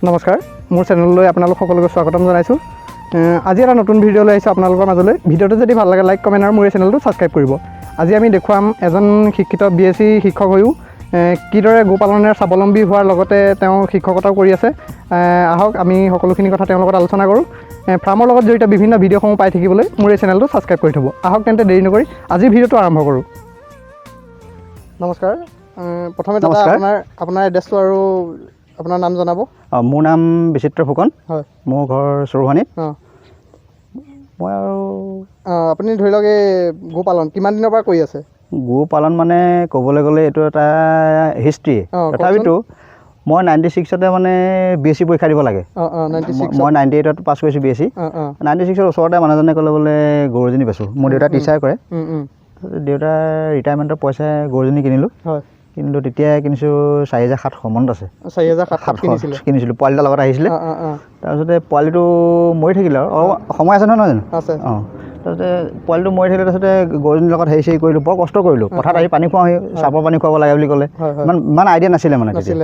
নমস্কাৰ, মোৰ চেনেললৈ আপোনালোক সকলোকে স্বাগতম জনাইছোঁ। আজি এটা নতুন ভিডিঅ' লৈ আহিছোঁ আপোনালোকৰ মাজলৈ। ভিডিঅ'টো যদি ভাল লাগে লাইক কমেণ্ট আৰু মোৰ এই চেনেলটো ছাবস্ক্ৰাইব কৰিব। আজি আমি দেখুৱাম এজন শিক্ষিত BSc শিক্ষক হৈও কিদৰে গোপালনেৰে স্বাৱলম্বী হোৱাৰ লগতে তেওঁ শিক্ষকতাও কৰি আছে। আহক আমি সকলোখিনি কথা তেওঁৰ লগত আলোচনা কৰোঁ। ফাৰ্মৰ লগত জড়িত বিভিন্ন ভিডিঅ'সমূহ পাই থাকিবলৈ মোৰ এই চেনেলটো ছাবস্ক্ৰাইব কৰি থ'ব। আহক তেন্তে দেৰি নকৰি আজি ভিডিঅ'টো আৰম্ভ কৰোঁ। নমস্কাৰ, প্ৰথমে দাদা আপোনাৰ এড্ৰেছটো আৰু আপোনাৰ নাম জনাব। মোৰ নাম বিচিত্ৰ ফুকন। হয়, মোৰ ঘৰ চৰুহানিত। মই আৰু আপুনি ধৰি লওক এই গোপালন কিমান দিনৰ পৰা কৰি আছে? গোপালন মানে ক'বলৈ গ'লে এইটো এটা হিষ্ট্ৰী। তথাপিতো মই 96তে মানে BSc পৰীক্ষা দিব লাগে। মই 98ত পাছ কৰিছোঁ BSc। 96ৰ ওচৰতে মানুহজনে ক'লে বোলে গৰুজনী বেচোঁ। মোৰ দেউতা টিচাৰ কৰে। দেউতাৰ ৰিটায়াৰমেণ্টৰ পইচাই গৰুজনী কিনিলোঁ। কিন্তু তেতিয়াই কিনিছোঁ 4700 মনত আছে। 4700 কিনিছিলোঁ। পোৱালিটা লগত আহিছিলে। তাৰপিছতে পোৱালিটো মৰি থাকিলে আৰু সময় আছে নহয় জানো? তাৰপিছতে পোৱালিটো মৰি থাকিলে। তাৰপিছতে গৰুজনীৰ লগত হেৰি কৰিলোঁ, বৰ কষ্ট কৰিলোঁ। পথাৰত আহি পানী খুৱাওঁহি, চাপৰ পানী খুৱাব লাগে বুলি ক'লে। ইমান আইডিয়া নাছিলে মানে তেতিয়া।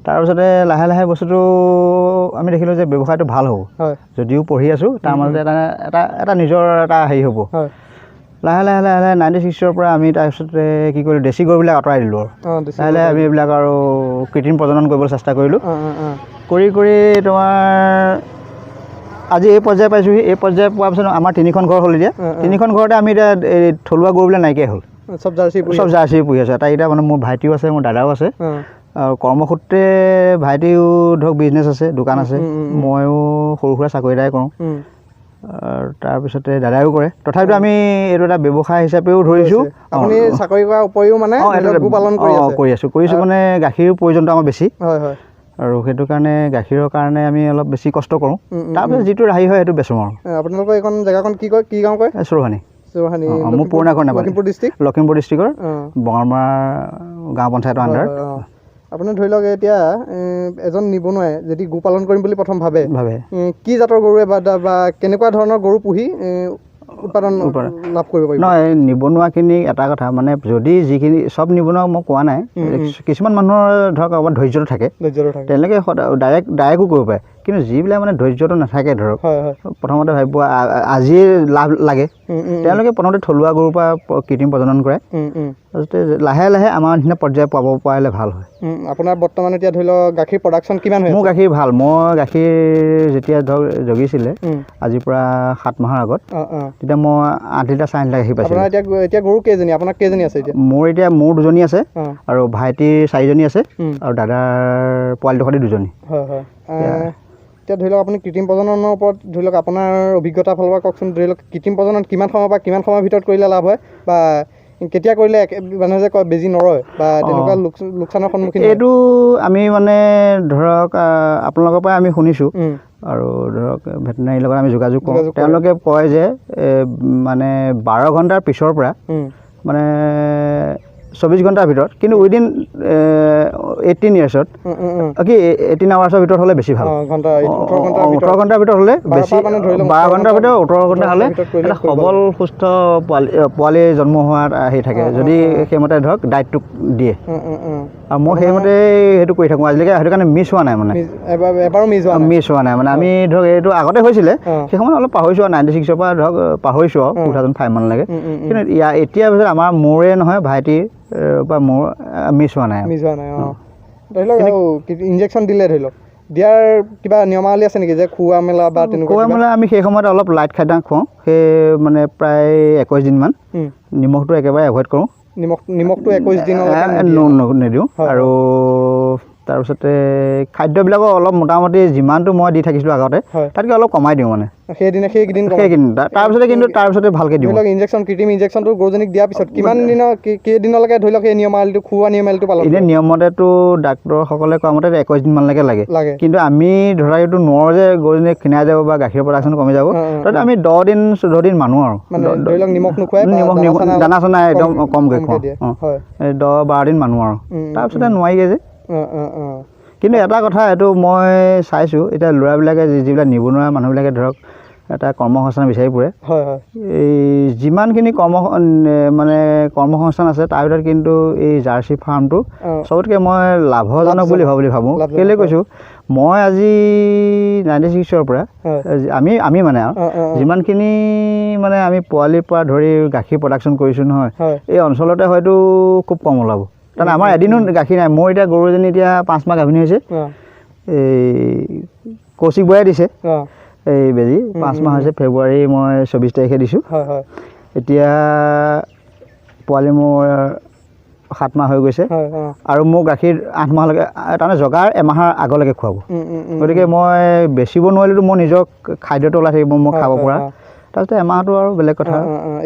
তাৰপিছতে লাহে লাহে বস্তুটো আমি দেখিলোঁ যে ব্যৱসায়টো ভাল হ'ব। যদিও পঢ়ি আছোঁ তাৰ মাজতে এটা নিজৰ এটা হেৰি হ'ব। লাহে লাহে 96ৰ পৰা আমি তাৰপিছতে কি কৰিলোঁ, দেশী গৰুবিলাক আঁতৰাই দিলোঁ আৰু লাহে লাহে আমি এইবিলাক আৰু কৃত্ৰিম প্ৰজনন কৰিবলৈ চেষ্টা কৰিলোঁ। কৰি তোমাৰ আজি এই পৰ্যায় পাইছোঁহি। এই পৰ্যায় পোৱাৰ পিছত আমাৰ 3খন ঘৰ হ'ল। এতিয়া 3খন ঘৰতে আমি এতিয়া এই থলুৱা গৰুবিলাক নাইকিয়া হ'ল। চব জাৰ্চি পুহি আছে। এটা এতিয়া মানে মোৰ ভাইটিও আছে, মোৰ দাদাও আছে। আৰু কৰ্মসূত্ৰে ভাইটিও ধৰক বিজনেছ আছে, দোকান আছে। ময়ো সৰু সুৰা চাকৰি এটাই কৰোঁ। আৰু তাৰপিছতে দাদাইও কৰে। তথাপিতো আমি এইটো এটা ব্যৱসায় হিচাপেও ধৰিছোঁ। আপুনি চাকৰি কৰাৰ উপৰিও মানে গোপালন কৰিছোঁ মানে গাখীৰৰ প্ৰয়োজনটো আমাৰ বেছি। আৰু সেইটো কাৰণে গাখীৰৰ কাৰণে আমি অলপ বেছি কষ্ট কৰোঁ। তাৰপিছত যিটো ৰাহি হয় সেইটো বেচোঁ আৰু। আপোনালোকৰ এইখন জেগাখন কি গাঁও কয়? চৰুহানি। মোৰ পুৰণা ঘৰ নাপায়। লখিমপুৰ ডিষ্ট্ৰিক্টৰ বঙালমৰা গাঁও পঞ্চায়তৰ আণ্ডাৰ। আপুনি ধৰি লওক এতিয়া এজন নিবনুৱাই যদি গোপালন কৰিম বুলি প্ৰথম ভাবে কি জাতৰ গৰুৱে বা কেনেকুৱা ধৰণৰ গৰু পুহি উৎপাদন লাভ কৰিব পাৰিব? নহয়, নিবনুৱাখিনি এটা কথা মানে যদি যিখিনি চব নিবনুৱাক মই কোৱা নাই। কিছুমান মানুহৰ ধৰক অকণমান ধৈৰ্যটো থাকে, তেওঁলোকে ডাইৰেক্টো কৰিব পাৰে। কিন্তু যিবিলাক মানে ধৈৰ্যটো নাথাকে, ধৰক প্ৰথমতে ভাবিব আজিয়ে লাভ লাগে, তেওঁলোকে প্ৰথমতে থলুৱা গৰুৰ পৰা কৃত্ৰিম প্ৰজনন কৰে। তাৰপিছতে লাহে লাহে আমাৰ নিচিনা পৰ্যায় পাব পাৰিলে ভাল হয়। আপোনাৰ বৰ্তমান এতিয়া ধৰি লওক গাখীৰ প্ৰডাকশ্যন কিমান হয়? মোৰ গাখীৰ ভাল। মই গাখীৰ যেতিয়া ধৰক জগিছিলে আজিৰ পৰা 7 মাহৰ আগত, তেতিয়া মই 8 লিটাৰ 4 লিটাৰ গাখীৰ পাইছিলোঁ। এতিয়া গৰু কেইজনী? আপোনাৰ কেইজনী আছে এতিয়া? মোৰ 2জনী আছে আৰু ভাইটিৰ 4জনী আছে আৰু দাদাৰ পোৱালিটোৰ সৈতে 2জনী। এতিয়া ধৰি লওক আপুনি কৃত্ৰিম প্ৰজননৰ ওপৰত ধৰি লওক আপোনাৰ অভিজ্ঞতাৰ ফালৰ পৰা কওকচোন। ধৰি লওক কৃত্ৰিম প্ৰজনন কিমান সময়ৰ পৰা কিমান সময়ৰ ভিতৰত কৰিলে লাভ হয়, বা কেতিয়া কৰিলে মানুহে যে কয় বেজি নৰয় বা তেনেকুৱা লোকচানৰ সন্মুখীন? এইটো আমি মানে ধৰক আপোনালোকৰ পৰা আমি শুনিছোঁ আৰু ধৰক ভেটেনাৰীৰ লগত আমি যোগাযোগ কৰোঁ। তেওঁলোকে কয় যে মানে 12 ঘণ্টাৰ পিছৰ পৰা মানে 24 ঘণ্টাৰ ভিতৰত, কিন্তু উইদিন 18 ইয়াৰ্ছত কি 18 আৱাৰ্ছৰ ভিতৰত হ'লে বেছি ভাল। 18 ঘণ্টাৰ ভিতৰত হ'লে বেছি। 12 ঘণ্টাৰ ভিতৰত 18 ঘণ্টা হ'লে এটা সবল সুস্থ পোৱালি জন্ম হোৱাৰ হেৰি থাকে, যদি সেইমতে ধৰক ডায়েটটো দিয়ে। আৰু মই সেইমতে সেইটো কৰি থাকোঁ আজিলৈকে। সেইটো কাৰণে মিছ হোৱা নাই মানে, মিছ হোৱা নাই মানে। আমি ধৰক এইটো আগতে হৈছিলে, সেই সময়ত অলপ পাহৰিছোঁ আৰু 96ৰ পৰা ধৰক পাহৰিছোঁ আৰু 2005 মানলৈকে। কিন্তু এতিয়া পিছত আমাৰ মোৰে নহয় ভাইটিৰ বা মোৰ মিছ হোৱা নাই। ধৰি লওক ইনজেকশ্যন দিলে, ধৰি লওক দিয়াৰ কিবা নিয়মাৱলী আছে নেকি যে খোৱা মেলা বা তেনেকুৱা? খোৱা মেলা আমি সেই সময়ত অলপ লাইট খাদ্য খুৱাওঁ। সেই মানে প্ৰায় 21 দিনমান। নিমখটো একেবাৰে এভইড কৰোঁ। নিমখটো 21 দিনলৈকে নিদিওঁ। আৰু তাৰপিছতে খাদ্যবিলাকো অলপ মোটামুটি যিমানটো মই দি থাকিছিলোঁ আগতে তাতকৈ অলপ কমাই দিওঁ মানে সেইকেইদিন। তাৰপিছতে ভালকৈ দিওঁ। কৃত্ৰিম ইনজেকশ্যনটো গৰুজনীক দিয়াৰ পিছত কেইদিনলৈকে ধৰি লওক এই নিয়মাৱলীটো খোৱা নিয়মাৱলীটো পালন? এতিয়া নিয়মতেতো ডাক্তৰসকলে কোৱা মতে 21 দিনমানলৈকে লাগে। কিন্তু আমি ধৰা এইটো নোৱাৰোঁ যে গৰুজনী ক্ষীণাই যাব বা গাখীৰৰ প্ৰডাকশ্যন কমি যাব। তাত আমি 10 দিন 14 দিন মানো আৰু ধৰি লওক নিমখ নোখোৱাই, দানা চানা একদম কমকৈ খুৱাওঁ। 10-12 দিন মানো আৰু তাৰপিছতে নোৱাৰিগৈ যে। কিন্তু এটা কথা এইটো মই চাইছোঁ, এতিয়া ল'ৰাবিলাকে যিবিলাক নিবনুৱা মানুহবিলাকে ধৰক এটা কৰ্মসংস্থান বিচাৰি ফুৰে। এই যিমানখিনি কৰ্মসংস্থান আছে তাৰ ভিতৰত কিন্তু এই জাৰ্চি ফাৰ্মটো চবতকৈ মই লাভজনক বুলি ভাবোঁ। কেলৈ কৈছোঁ, মই আজি 96ৰ পৰা আমি মানে আৰু যিমানখিনি মানে আমি পোৱালিৰ পৰা ধৰি গাখীৰ প্ৰডাকশ্যন কৰিছোঁ নহয় এই অঞ্চলতে হয়তো খুব কম ওলাব কাৰণ আমাৰ এদিনো গাখীৰ নাই মোৰ এতিয়া গৰুজনী এতিয়া 5 মাহ গাভিনী হৈছে এই কৌশিক বৰাই দিছে এই বেজি 5 মাহ হৈছে ফেব্ৰুৱাৰী মই 24 তাৰিখে দিছোঁ এতিয়া পোৱালি মোৰ 7 মাহ হৈ গৈছে আৰু মোৰ গাখীৰ 8 মাহলৈকে তাৰমানে জগাৰ এমাহৰ আগলৈকে খুৱাব গতিকে মই বেচিব নোৱাৰিলেতো মই নিজৰ খাদ্যটো ওলাই থাকিব মই খাব পৰা তাৰপিছত এমাহটো আৰু বেলেগ কথা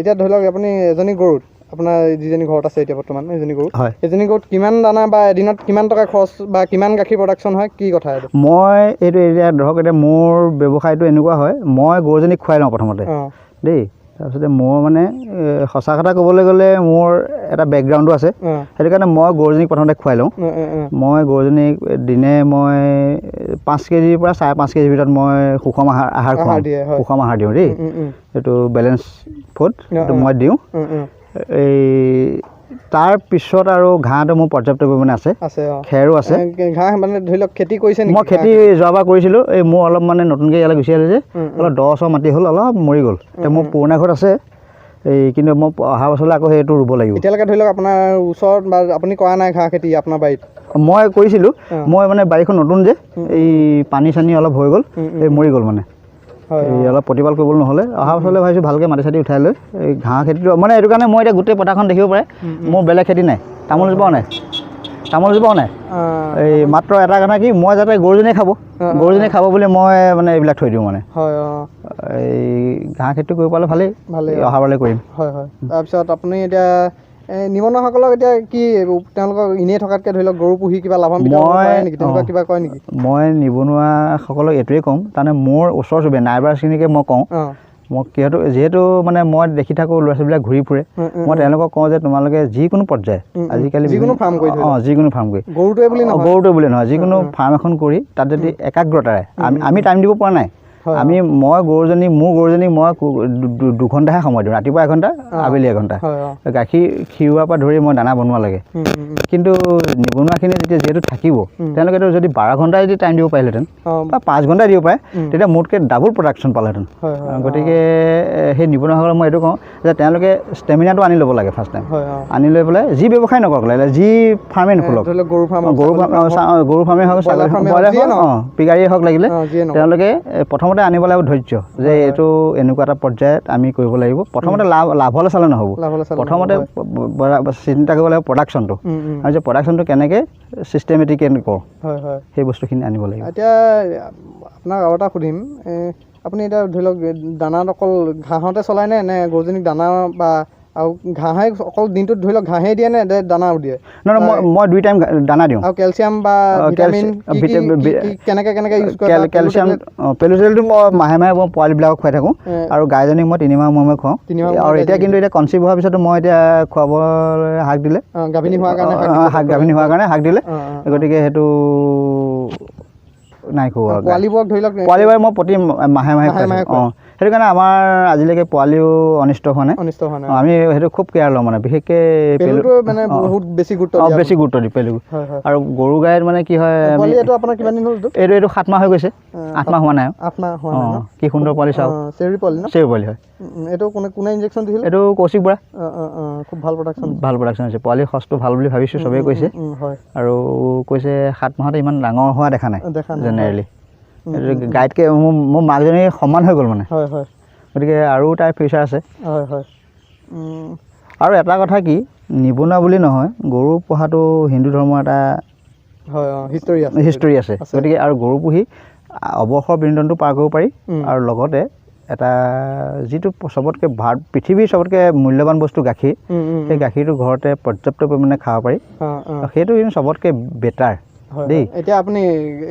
এতিয়া ধৰি লওক আপুনি এজনী গৰুত আপোনাৰ যিজনী ঘৰত আছে এতিয়া বৰ্তমান এজনী গৰু এজনী গৰুত কিমান দানা বা এদিনত কিমান টকা খৰচ বা কিমান গাখীৰ প্ৰডাকশ্যন হয় কি কথা এইটো মই এইটো এতিয়া ধৰক এতিয়া মোৰ ব্যৱসায়টো এনেকুৱা হয় মই গৰুজনীক খুৱাই লওঁ প্ৰথমতে দেই তাৰপিছতে মোৰ মানে সঁচা কথা ক'বলৈ গ'লে মোৰ এটা বেকগ্ৰাউণ্ডো আছে সেইটো কাৰণে মই গৰুজনীক প্ৰথমতে খুৱাই লওঁ মই গৰুজনীক দিনে মই 5 কেজিৰ পৰা 5.5 কেজিৰ ভিতৰত মই সুষম আহাৰ খুৱাওঁ সুষম আহাৰ দিওঁ দেই এইটো বেলেঞ্চ ফুড এইটো মই দিওঁ এই তাৰ পিছত আৰু ঘাঁহটো মোৰ পৰ্যাপ্ত পৰিমাণে আছে খেৰো আছে ঘাঁহ মানে ধৰি লওক খেতি কৰিছে মই খেতি যোৱাবাৰ কৰিছিলোঁ এই মোৰ অলপ মানে নতুনকৈ ইয়ালৈ গুচি আহিলোঁ যে অলপ 10 মাটি হ'ল অলপ মৰি গ'ল এতিয়া মোৰ পুৰণা ঘৰত আছে এই কিন্তু মই অহা বছৰলৈ আকৌ সেইটো ৰুব লাগিব এতিয়ালৈকে ধৰি লওক আপোনাৰ ওচৰত বা আপুনি কৰা নাই ঘাঁহ খেতি আপোনাৰ বাৰীত মই কৰিছিলোঁ মই মানে বাৰীখন নতুন যে এই পানী চানী অলপ হৈ গ'ল এই মৰি গ'ল মানে এই অলপ প্ৰতিপাল কৰিবলৈ নহ'লে অহা বছৰলৈ ভাবিছোঁ ভালকৈ মাটি চাটি উঠাই লৈ এই ঘাঁহ খেতিটো মানে এইটো কাৰণে মই এতিয়া গোটেই পথাৰখন দেখিব পাৰে মোৰ বেলেগ খেতি নাই তামোল জোপাও নাই এই মাত্ৰ এটা কথা কি মই যাতে গৰুজনীয়ে খাব বুলি মই মানে এইবিলাক থৈ দিওঁ মানে এই ঘাঁহ খেতিটো কৰিব পালে ভালেই অহাবাৰলৈ কৰিম তাৰপিছত আপুনি এতিয়া নিবনুৱাসকলক এতিয়া কি তেওঁলোকক এনেই থকাতকৈ ধৰি লওক গৰু পুহি কিবা লাভান্বিত নেকি তেনেকুৱা কিবা কয় নেকি মই নিবনুৱাসকলক এইটোৱে ক'ম তাৰমানে মোৰ ওচৰ চুবুৰীয়া নাইবাৰখিনিকে মই কওঁ মই যিহেতু মানে মই দেখি থাকোঁ ল'ৰা ছোৱালীবিলাক ঘূৰি ফুৰে মই তেওঁলোকক কওঁ যে তোমালোকে যিকোনো পৰ্যায় আজিকালি যিকোনো ফাৰ্ম কৰি গৰুটোৱে বুলি নহয় যিকোনো ফাৰ্ম এখন কৰি তাত যদি একাগ্ৰতাৰে আমি টাইম দিব পৰা নাই মোৰ গৰুজনীক মই 2 ঘণ্টাহে সময় দিওঁ ৰাতিপুৱা 1 ঘণ্টা আবেলি 1 ঘণ্টা গাখীৰ খিৰোৱাৰ পৰা ধৰি মই দানা বনোৱা লাগে কিন্তু নিবনুৱাখিনি যিহেতু থাকিব তেওঁলোকেতো যদি 12 ঘণ্টা যদি টাইম দিব পাৰিলেহেঁতেন বা 5 ঘণ্টা দিব পাৰে তেতিয়া মোতকৈ ডাবল প্ৰডাকশ্যন পালেহেঁতেন গতিকে সেই নিবনুৱাসকলক মই এইটো কওঁ যে তেওঁলোকে ষ্টেমিনাটো আনি ল'ব লাগে ফাৰ্ষ্ট টাইম আনি লৈ পেলাই যি ব্যৱসায় নকৰক লাগিলে যি ফাৰ্মেই নোখোলক গৰু ফাৰ্মেই হওক ব্ৰইলাৰ হওক পিগাৰীয়ে হওক লাগিলে তেওঁলোকে প্ৰথমতে আনিব লাগিব ধৈৰ্য যে এইটো এনেকুৱা এটা পৰ্যায়ত আমি কৰিব লাগিব প্ৰথমতে লাভলৈ চালে নহ'ব প্ৰথমতে চিন্তা কৰিব লাগিব প্ৰডাকশ্যনটো আৰু যে প্ৰডাকশ্যনটো কেনেকৈ ছিষ্টেমেটিকেলি কৰোঁ সেই বস্তুখিনি আনিব লাগিব এতিয়া আপোনাক আৰু এটা সুধিম আপুনি এতিয়া ধৰি লওক দানাত অকল ঘাঁহতে চলায় নে গৰুজনীক দানা বা আৰু ঘাঁহে অকল দিনটোত ধৰি লওক ঘাঁহেই দিয়ে নে দানাও দিয়ে নহয় মই 2 টাইম দানা দিওঁ আৰু কেলছিয়াম বা ভিটামিন কেনেকৈ ইউজ কৰে কেলছিয়াম পেলুচেলটো মই মাহে মই পোৱালিবিলাকক খুৱাই থাকোঁ আৰু গাইজনীক মই 3 মাহ মূৰে খুৱাওঁ আৰু এতিয়া কিন্তু এতিয়া কনচিভ হোৱাৰ পিছতো মই এতিয়া খুৱাবলৈ হাক দিলে গাভিনী হোৱাৰ কাৰণে হাক দিলে গতিকে সেইটো নাই খোৱা পোৱালিবোৰক ধৰি লওক পোৱালিবোৰে মই প্ৰতি মাহে সেইটো কাৰণে আমাৰ আজিলৈকে পোৱালিও অনিষ্ট হোৱা নাই আমি সেইটো খুব কেয়াৰ লওঁ মানে বিশেষকৈ মানে বহুত বেছি গুৰুত্ব দিওঁ পেলু আৰু গৰু গাইত মানে কি হয় এইটো আপোনাৰ কিমান দিন হ'ল এইটো 7 মাহ হৈ গৈছে 8 মাহ হোৱা নাই কি সুন্দৰ পোৱালি চাওক চেউৰী পোৱালি হয় এইটো কোনে ইনজেকশ্যন দিছিল এইটো কৌশিক বৰা খুব ভাল প্ৰডাকশ্যন হৈছে পোৱালি সঁচটো ভাল বুলি ভাবিছোঁ চবেই কৈছে আৰু কৈছে 7 মাহতে ইমান ডাঙৰ হোৱা দেখা নাই জেনেৰেলি গাইডকৈ মোৰ মাকজনী সমান হৈ গ'ল মানে গতিকে আৰু তাৰ ফিউচাৰ আছে আৰু এটা কথা কি নিবনুৱা বুলি নহয় গৰু পোহাটো হিন্দু ধৰ্মৰ এটা হিষ্টৰী আছে গতিকে আৰু গৰু পুহি অৱসৰ বিনোদনটো পাৰ কৰিব পাৰি আৰু লগতে এটা যিটো চবতকৈ পৃথিৱীৰ চবতকৈ মূল্যৱান বস্তু গাখীৰ সেই গাখীৰটো ঘৰতে পৰ্যাপ্ত পৰিমাণে খাব পাৰি সেইটো কিন্তু চবতকৈ বেটাৰ দেই এতিয়া আপুনি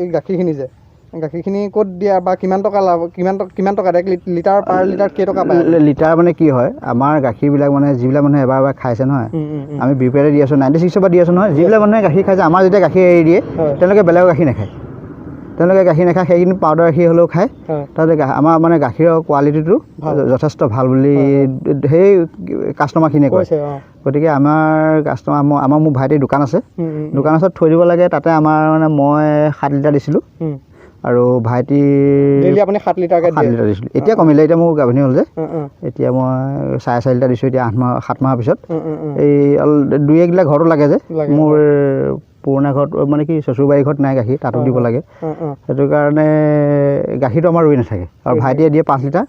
এই গাখীৰখিনি ক'ত দিয়া বা কিমান টকা লাভ কিমান টকা লিটাৰ পাৰ লিটাৰ কেইটকা পায় লিটাৰ মানে কি হয় আমাৰ গাখীৰবিলাক মানে যিবিলাক মানুহে এবাৰ খাইছে নহয় আমি বিপিএলে দি আছোঁ 96ৰ পৰা দি আছোঁ নহয় যিবিলাক মানুহে গাখীৰ খাইছে আমাৰ যেতিয়া গাখীৰ এৰি দিয়ে তেওঁলোকে বেলেগৰ গাখীৰ নাখায় তেওঁলোকে গাখীৰ নাখায় সেইখিনি পাউডাৰ গাখীৰ হ'লেও খায় তাতে আমাৰ মানে গাখীৰৰ কোৱালিটিটো যথেষ্ট ভাল বুলি সেই কাষ্টমাৰখিনিয়ে কয় গতিকে আমাৰ কাষ্টমাৰ মোৰ ভাইটিৰ দোকান আছে দোকানৰ ওচৰত থৈ দিব লাগে তাতে আমাৰ মানে মই 7 লিটাৰ দিছিলোঁ আৰু ভাইটি আপুনি 7 লিটাৰ দিছিলোঁ এতিয়া কমিলে এতিয়া মোৰ গাভিনী হ'ল যে এতিয়া মই 4.5 লিটাৰ দিছোঁ এতিয়া 7 মাহৰ পিছত এই 2-1 লিটাৰ ঘৰতো লাগে যে মোৰ পুৰণা ঘৰত মানে কি চচুৰবাৰী ঘৰত নাই গাখীৰ তাতো দিব লাগে সেইটো কাৰণে গাখীৰটো আমাৰ ৰৈ নাথাকে আৰু ভাইটিয়ে দিয়ে 5 লিটাৰ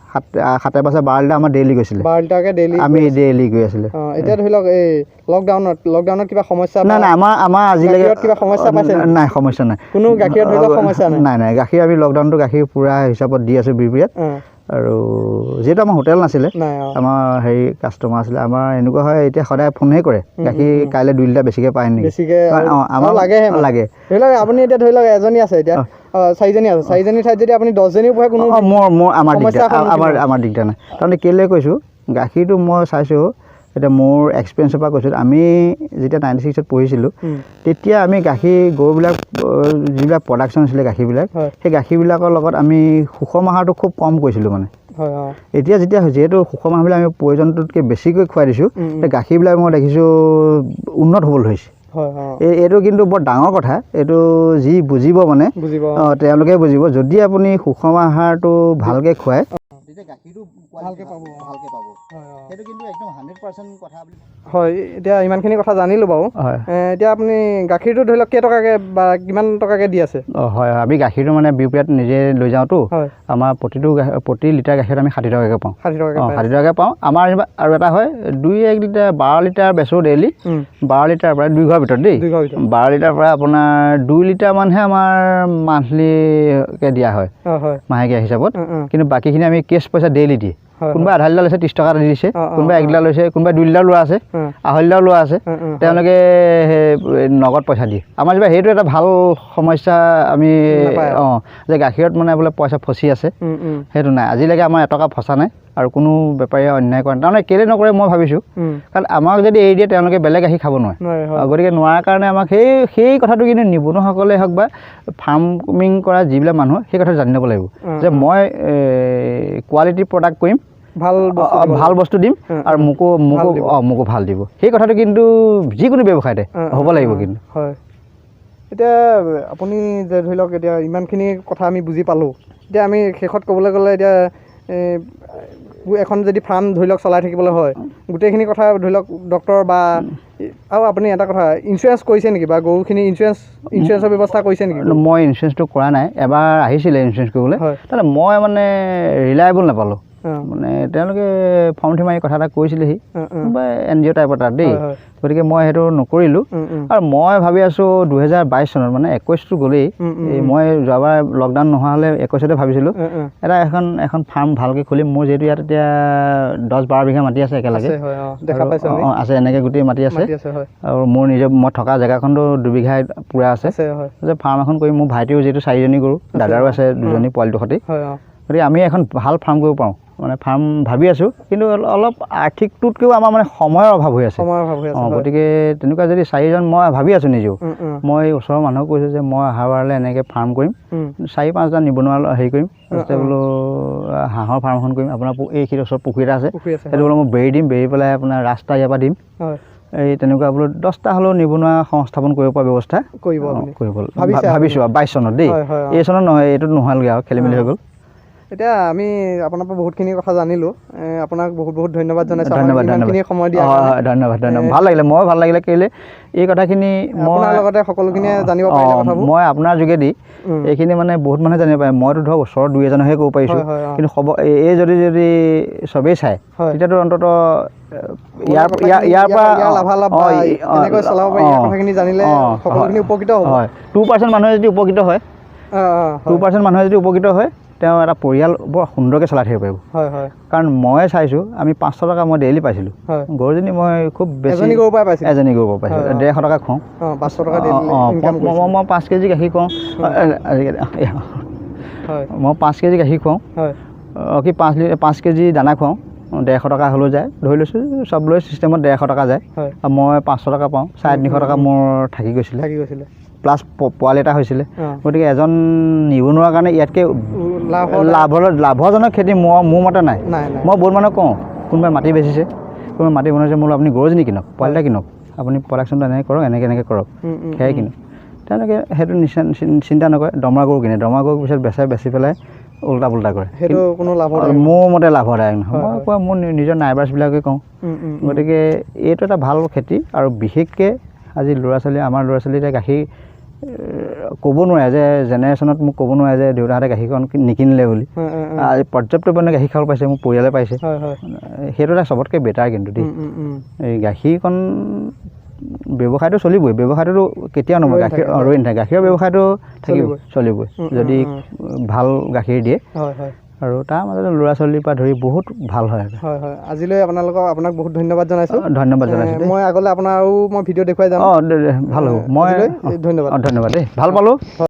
7-5 12 লিটাৰ আমাৰ ডেইলি গৈছিলে 12 লিটাৰকৈ ডেইলি আমি ডেইলি গৈ আছিলে এতিয়া ধৰি লওক এই লকডাউনত কিবা সমস্যা নাই আমাৰ আজিলৈকে কিবা সমস্যা পাইছে নাই সমস্যা নাই কোনো গাখীৰত ধৰি লওক সমস্যা নাই গাখীৰ আমি লকডাউনটো গাখীৰ পূৰা হিচাপত দি আছোঁ বিপৰীত আৰু যিহেতু আমাৰ হোটেল নাছিলে আমাৰ হেৰি কাষ্টমাৰ আছিলে আমাৰ এনেকুৱা হয় এতিয়া সদায় ফোনহে কৰে গাখীৰ কাইলৈ 2 লিটাৰ বেছিকৈ পায় নেকি বেছিকৈ আমাৰ লাগে ধৰি লওক আপুনি এতিয়া ধৰি লওক এজনী আছে এতিয়া 4জনী আছে 4জনী ঠাইত যদি আপুনি 10জনীও পোহে কোনো মোৰ আমাৰ দিগদাৰ নাই তাৰমানে কেলৈ কৈছোঁ গাখীৰটো মই চাইছোঁ এতিয়া মোৰ এক্সপিৰিয়েঞ্চৰ পৰা কৈছোঁ আমি যেতিয়া 96ত পঢ়িছিলোঁ তেতিয়া আমি গাখীৰ গৰুবিলাক যিবিলাক প্ৰডাকশ্যন আছিলে গাখীৰবিলাক সেই গাখীৰবিলাকৰ লগত আমি সুষম আহাৰটো খুব কম কৰিছিলোঁ মানে এতিয়া যিহেতু সুষম আহাৰবিলাক আমি প্ৰয়োজনটোতকৈ বেছিকৈ খুৱাই দিছোঁ সেই গাখীৰবিলাক মই দেখিছোঁ উন্নত হ'বলৈ ধৰিছে এইটো কিন্তু বৰ ডাঙৰ কথা এইটো যি বুজিব মানে তেওঁলোকে বুজিব যদি আপুনি সুষম আহাৰটো ভালকৈ খুৱায় গাখীৰটো ভালকৈ পাব সেইটো কিন্তু একদম 100% কথা হয় এতিয়া ইমানখিনি কথা জানিলোঁ বাৰু এতিয়া আপুনি গাখীৰটো ধৰি লওক কেইটকাকৈ বা কিমান টকাকৈ দি আছে হয় আমি গাখীৰটো মানে বিপৰীত নিজে লৈ যাওঁতো আমাৰ প্ৰতি লিটাৰ গাখীৰত আমি 60 টকাকৈ পাওঁ 60 টকাকৈ পাওঁ আমাৰ আৰু এটা হয় 2-1 লিটাৰ 12 লিটাৰ বেচোঁ ডেইলি 12 লিটাৰ পৰা 2 ঘৰৰ ভিতৰত দেই 12 লিটাৰ পৰা আপোনাৰ 2 লিটাৰ মানহে আমাৰ মান্থলিকৈ দিয়া হয় মাহেকীয়া হিচাপত কিন্তু বাকীখিনি আমি কেছ পইচা ডেইলি দিয়ে কোনোবাই 0.5 লিটাৰ লৈছে 30 টকা দিছে কোনোবাই 1 লিটাৰ লৈছে কোনোবাই 2 লিটাৰ লোৱা আছে 2.5 লিটাৰ লোৱা আছে তেওঁলোকে নগদ পইচা দিয়ে আমাৰ যেনিবা সেইটো এটা ভাল সমস্যা আমি যে গাখীৰত মানে বোলে পইচা ফচি আছে সেইটো নাই আজিলৈকে আমাৰ এটকা ফচা নাই আৰু কোনো বেপাৰীয়ে অন্যায় কৰে তাৰমানে কেলৈ নকৰে মই ভাবিছোঁ কাৰণ আমাক যদি এৰি দিয়ে তেওঁলোকে বেলেগ গাখীৰ খাব নোৱাৰে গতিকে নোৱাৰাৰ কাৰণে আমাক সেই কথাটো কিন্তু নিবনুৱাসকলে হওক বা ফাৰ্মিং কৰা যিবিলাক মানুহ সেই কথাটো জানি ল'ব লাগিব যে মই কোৱালিটি প্ৰডাক্ট কৰিম ভাল বস্তু দিম আৰু মোকো ভাল দিব সেই কথাটো কিন্তু যিকোনো ব্যৱসায়তে হ'ব লাগিব কিন্তু হয় এতিয়া আপুনি যে ধৰি লওক এতিয়া ইমানখিনি কথা আমি বুজি পালোঁ এতিয়া আমি শেষত ক'বলৈ গ'লে এতিয়া এখন যদি ফাৰ্ম ধৰি লওক চলাই থাকিবলৈ হয় গোটেইখিনি কথা ধৰি লওক ডক্টৰ বা আৰু আপুনি এটা কথা ইঞ্চুৰেঞ্চ কৰিছে নেকি বা গৰুখিনি ইঞ্চুৰেঞ্চৰ ব্যৱস্থা কৰিছে নেকি মই ইঞ্চুৰেঞ্চটো কৰা নাই এবাৰ আহিছিলে ইঞ্চুৰেঞ্চ কৰিবলৈ তাতে মই মানে ৰিলায়েবল নাপালোঁ মানে তেওঁলোকে ফৰ্ম মাৰি কথা এটা কৈছিলেহি কোনোবা NGO টাইপৰ তাত দেই গতিকে মই সেইটো নকৰিলোঁ আৰু মই ভাবি আছোঁ 2022 চনত মানে 21টো গ'লেই মই যোৱাবাৰ লকডাউন নোহোৱা হ'লে 21তে ভাবিছিলোঁ এখন ফাৰ্ম ভালকৈ খুলিম মোৰ যিহেতু ইয়াত এতিয়া 10-12 বিঘা মাটি আছে একেলগে আছে এনেকৈ গোটেই মাটি আছে আৰু মোৰ মই থকা জেগাখনতো 2 বিঘা পূৰা আছে যে ফাৰ্ম এখন কৰিম মোৰ ভাইটিও যিহেতু 4জনী গৰু দাদাৰো আছে 2জনী পোৱালিটোৰ সৈতে গতিকে আমি এখন ভাল ফাৰ্ম কৰিব পাৰোঁ মানে ফাৰ্ম ভাবি আছোঁ কিন্তু অলপ আৰ্থিকটোতকৈও আমাৰ মানে সময়ৰ অভাৱ হৈ আছে গতিকে তেনেকুৱা যদি 4জন মই ভাবি আছোঁ নিজেও মই ওচৰৰ মানুহক কৈছোঁ যে মই অহাবাৰলৈ এনেকৈ ফাৰ্ম কৰিম 4-5টা নিবনুৱা হেৰি কৰিম তাতে বোলো হাঁহৰ ফাৰ্ম এখন কৰিম আপোনাৰ এইখিনি ওচৰত পুখুৰী এটা আছে সেইটো বোলো মই বেৰি দিম বেৰি পেলাই আপোনাৰ ৰাস্তা ইয়াৰ পৰা দিম এই তেনেকুৱা বোলো 10টা হ'লেও নিবনুৱা সংস্থাপন কৰিব পৰা ব্যৱস্থা কৰিব ভাবিছোঁ 22 চনত দেই এই চনত নহয় এইটোত নোহোৱালগৈ আৰু খেলি মেলি হৈ গ'ল এতিয়া আমি আপোনাৰ পৰা বহুতখিনি কথা জানিলোঁ আপোনাক বহুত ধন্যবাদ জনাইছোঁ ইমানখিনি সময় দিয়া ধন্যবাদ ভাল লাগিলে মই ভাল লাগিলে কেলৈ এই কথাখিনি আপোনাৰ লগতে সকলোখিনিয়ে জানিব পাৰিলে কথাবোৰ মই আপোনাৰ যোগেদি এইখিনি মানে বহুত মানুহে জানিব পাৰে মইতো ধৰক ওচৰৰ 2-এজনহে ক'ব পাৰিছোঁ কিন্তু এই যদি চবেই চায় তেতিয়াতো অন্ততঃ ইয়াৰ পৰা লাভালাভ এনেকৈ চলাব পাৰি কথাখিনি জানিলে সকলোখিনি উপকৃত হ'ব 2% মানুহে যদি উপকৃত হয় 2% মানুহে যদি উপকৃত হয় তেওঁ এটা পৰিয়াল বৰ সুন্দৰকৈ চলাই থাকিব পাৰিব কাৰণ মই চাইছোঁ আমি 500 টকা মই ডেইলি পাইছিলোঁ গৰুজনী মই খুব বেছি এজনী গৰুৰ পৰা পাইছিলোঁ 150 টকা খুৱাওঁ 500 টকা মই 5 কেজি গাখীৰ খুৱাওঁ মই 5 কেজি গাখীৰ খুৱাওঁ কি 5 কেজি দানা খুৱাওঁ 150 টকা হ'লেও যায় ধৰি লৈছোঁ চব লৈ চিষ্টেমত 150 টকা যায় আৰু মই 500 টকা পাওঁ 350 টকা মোৰ থাকি গৈছিলে প্লাছ পোৱালি এটা হৈছিলে গতিকে এজন নিবনুৱাৰ কাৰণে ইয়াতকৈ লাভজনক খেতি মোৰ মতে নাই মই বহুত মানুহক কওঁ কোনোবাই মাটি বেচিছে কোনোবাই মাটি বনাইছে মই আপুনি গৰুজনী কিনক পোৱালি এটা কিনক আপুনি প্ৰডাকশ্যনটো এনেকৈ কৰক এনেকৈ কৰক সেয়াই কিনক তেওঁলোকে সেইটো চিন্তা নকৰে দমৰা গৰু কিনে দমৰা গৰুৰ পিছত বেচি পেলাই উল্টা পুল্টা কৰে সেইটো কোনো লাভ মোৰ মতে লাভদায়ক নহয় মই কোৱা মোৰ নিজৰ নাইবাৰ্ছবিলাকে কওঁ গতিকে এইটো এটা ভাল খেতি আৰু বিশেষকৈ আজি আমাৰ ল'ৰা ছোৱালী এতিয়া গাখীৰ ক'ব নোৱাৰে যে জেনেৰেশ্যনত মোক ক'ব নোৱাৰে যে দেউতাহঁতে গাখীৰকণ নিকিনিলে বুলি আজি পৰ্যাপ্ত পৰিমাণে গাখীৰ খাব পাইছে মোৰ পৰিয়ালে পাইছে সেইটো এটা চবতকৈ বেটাৰ কিন্তু দেই এই গাখীৰকণ ব্যৱসায়টো চলিবই ব্যৱসায়টোতো কেতিয়াও নমৰে গাখীৰ ৰৈ নাথাকে গাখীৰৰ ব্যৱসায়টো থাকিব চলিবই যদি ভাল গাখীৰ দিয়ে আৰু তাৰ মাজতে ল'ৰা ছোৱালীৰ পৰা ধৰি বহুত ভাল হয় আজিলৈ আপোনাক বহুত ধন্যবাদ জনাইছোঁ মই আগলৈ আপোনাৰ আৰু মই ভিডিঅ' দেখুৱাই যাম ভাল হ'ব মই ধন্যবাদ ধন্যবাদ দেই ভাল পালোঁ